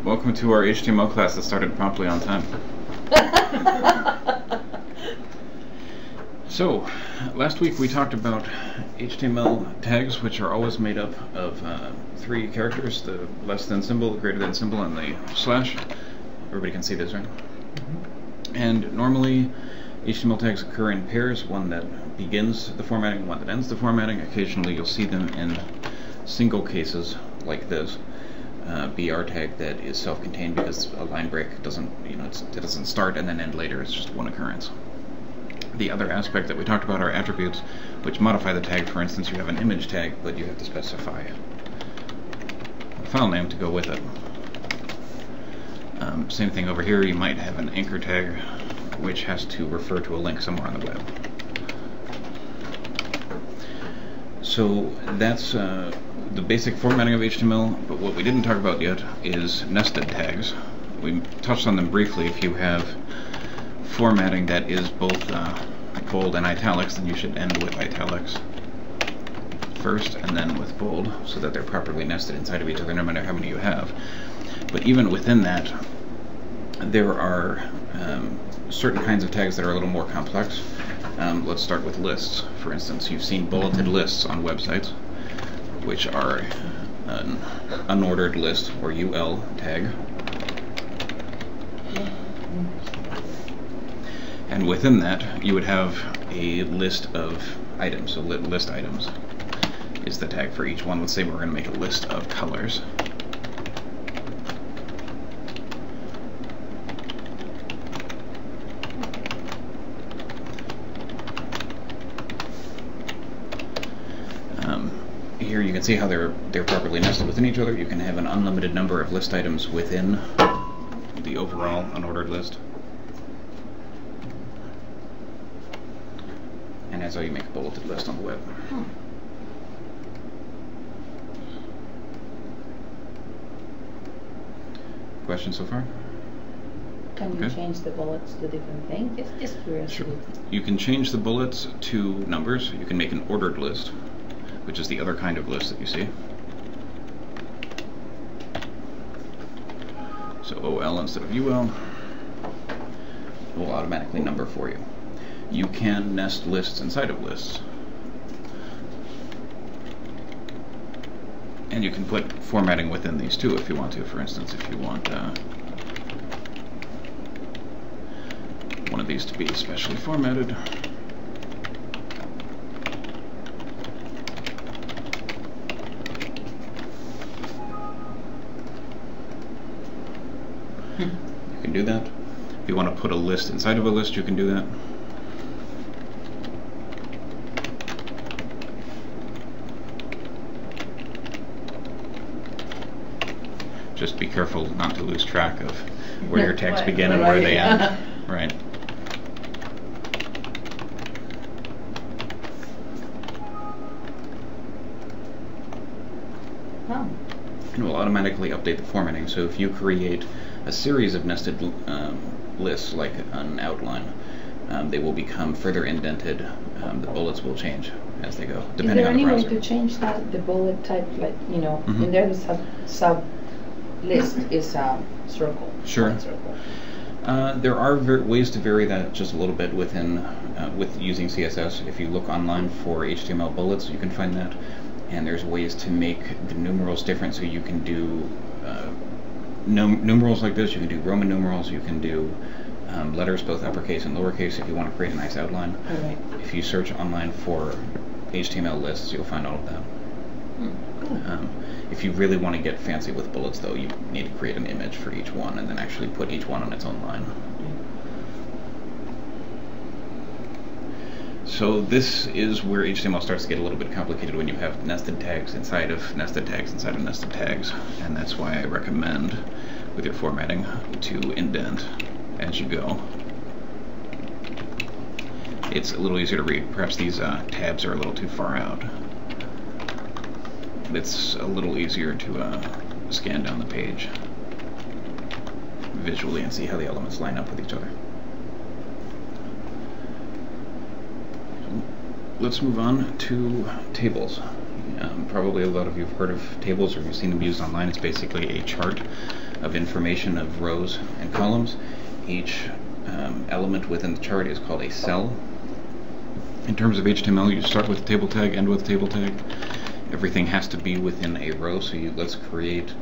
Welcome to our HTML class that started promptly on time. So, last week we talked about HTML tags, which are always made up of 3 characters, the less than symbol, the greater than symbol, and the slash. Everybody can see this, right? Mm-hmm. And normally HTML tags occur in pairs, one that begins the formatting, one that ends the formatting. Occasionally you'll see them in single cases like this. BR tag that is self-contained because a line break doesn't, it doesn't start and then end later. It's just one occurrence. The other aspect that we talked about are attributes, which modify the tag. For instance, you have an image tag, but you have to specify a file name to go with it. Same thing over here. You might have an anchor tag, which has to refer to a link somewhere on the web. So that's the basic formatting of HTML, but what we didn't talk about yet is nested tags. We touched on them briefly. If you have formatting that is both bold and italics, then you should end with italics first and then with bold, so that they're properly nested inside of each other no matter how many you have. But even within that, there are certain kinds of tags that are a little more complex. Let's start with lists. For instance, you've seen bulleted lists on websites, which are an unordered list, or UL tag. And within that, you would have a list of items. So list items is the tag for each one. Let's say we're going to make a list of colors. Here you can see how they're properly nested within each other. You can have an unlimited number of list items within the overall unordered list. And that's how you make a bulleted list on the web. Questions so far? Can you change the bullets to different things? Just curious. Sure. You can change the bullets to numbers. You can make an ordered list, which is the other kind of list that you see. So OL instead of UL will automatically number for you. You can nest lists inside of lists. And you can put formatting within these too if you want to. For instance, if you want one of these to be specially formatted, you can do that. If you want to put a list inside of a list, you can do that. Just be careful not to lose track of where your tags begin and where they end. Right. And will automatically update the formatting. So if you create a series of nested lists, like an outline, they will become further indented. The bullets will change as they go, depending on the browser. Is there any way to change that? The bullet type, like, in there the sub list is a circle. Sure. Circle. There are ways to vary that just a little bit within with using CSS. If you look online for HTML bullets, you can find that. And there's ways to make the numerals different, so you can do numerals like this. You can do Roman numerals. You can do letters, both uppercase and lowercase, if you want to create a nice outline. Right. If you search online for HTML lists, you'll find all of that. Cool. If you really want to get fancy with bullets, though, you need to create an image for each one and then actually put each one on its own line. So this is where HTML starts to get a little bit complicated, when you have nested tags inside of nested tags inside of nested tags. And that's why I recommend, with your formatting, to indent as you go. It's a little easier to read. Perhaps these tabs are a little too far out. It's a little easier to scan down the page visually and see how the elements line up with each other. Let's move on to tables. Probably a lot of you have heard of tables or you've seen them used online. It's basically a chart of information of rows and columns. Each element within the chart is called a cell. In terms of HTML, you start with a table tag, end with a table tag. Everything has to be within a row, so let's create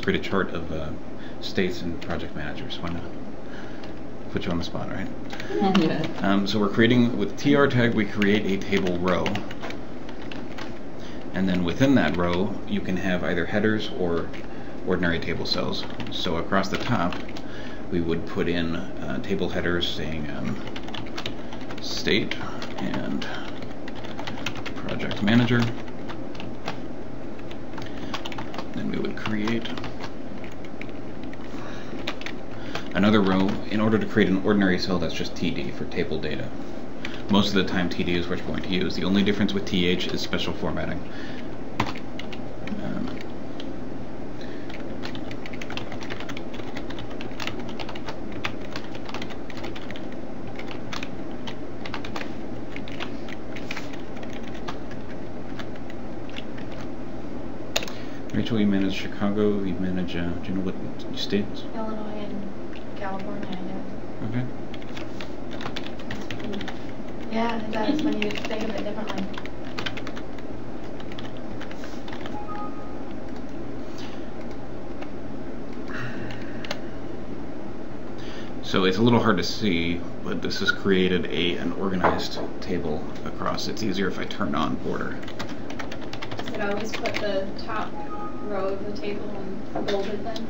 a chart of states and project managers. Why not? Put you on the spot, right? So we're creating, with tr tag, we create a table row. And then within that row, you can have either headers or ordinary table cells. So across the top, we would put in table headers saying state and project manager. Then we would create another row in order to create an ordinary cell that's just TD for table data. Most of the time TD is what you're going to use. The only difference with TH is special formatting. Rachel, you manage Chicago, you manage, do you know what states? Illinois and California, yeah. Okay. Yeah, it does when you think of it differently. So it's a little hard to see, but this has created an organized table across. It's easier if I turn on border. Does it always put the top row of the table and bold it then?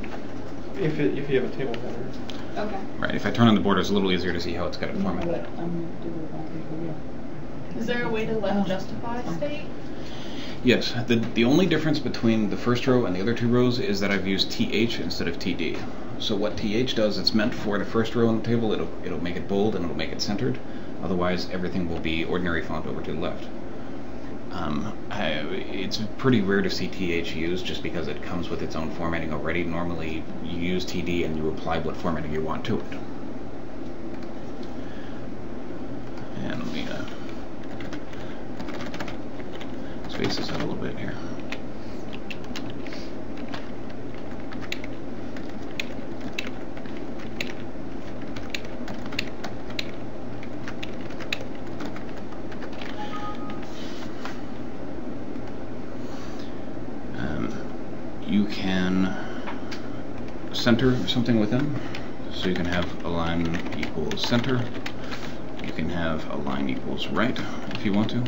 If you have a table header. Okay. Right, if I turn on the border, it's a little easier to see how it's got it formatted. Is there a way to left justify state? Yes, the only difference between the first row and the other two rows is that I've used TH instead of TD. So what TH does, it's meant for the first row on the table, it'll make it bold and it'll make it centered. Otherwise, everything will be ordinary font over to the left. It's pretty rare to see TH used just because it comes with its own formatting already. Normally, you use TD and you apply what formatting you want to it. And let me space this out a little bit here. You can center something within, so you can have align equals center. You can have align equals right if you want to.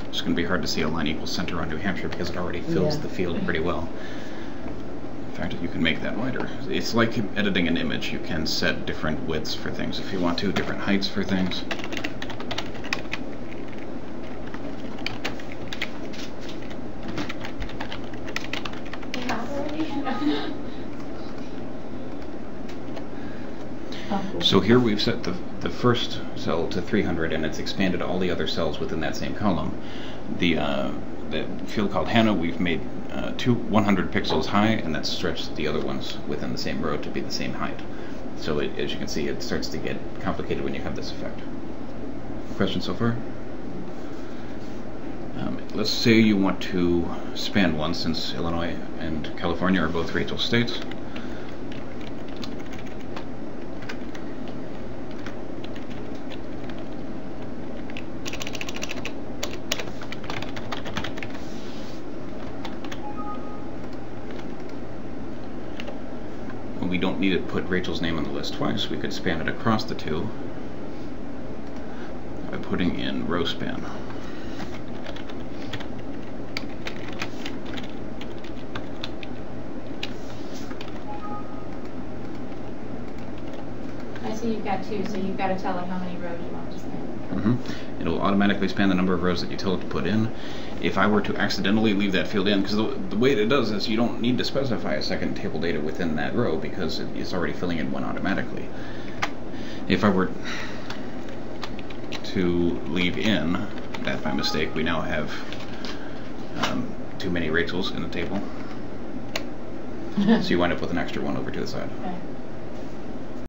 It's going to be hard to see align equals center on New Hampshire because it already fills the field pretty well. In fact, you can make that wider. It's like editing an image. You can set different widths for things if you want to, different heights for things. So here we've set the first cell to 300 and it's expanded all the other cells within that same column. The field called Hannah we've made 100 pixels high, and that's stretched the other ones within the same row to be the same height. So as you can see, it starts to get complicated when you have this effect. Questions so far? Let's say you want to span one, since Illinois and California are both Rachel states. We don't need to put Rachel's name on the list twice. We could span it across the two by putting in row span. I see you've got two, so you've got to tell it how many rows you want to span. It'll automatically span the number of rows that you tell it to put in. If I were to accidentally leave that field in, because the way it does is you don't need to specify a second table data within that row because it's already filling in one automatically. If I were to leave in that by mistake, we now have too many Rachels in the table. So you wind up with an extra one over to the side. Okay.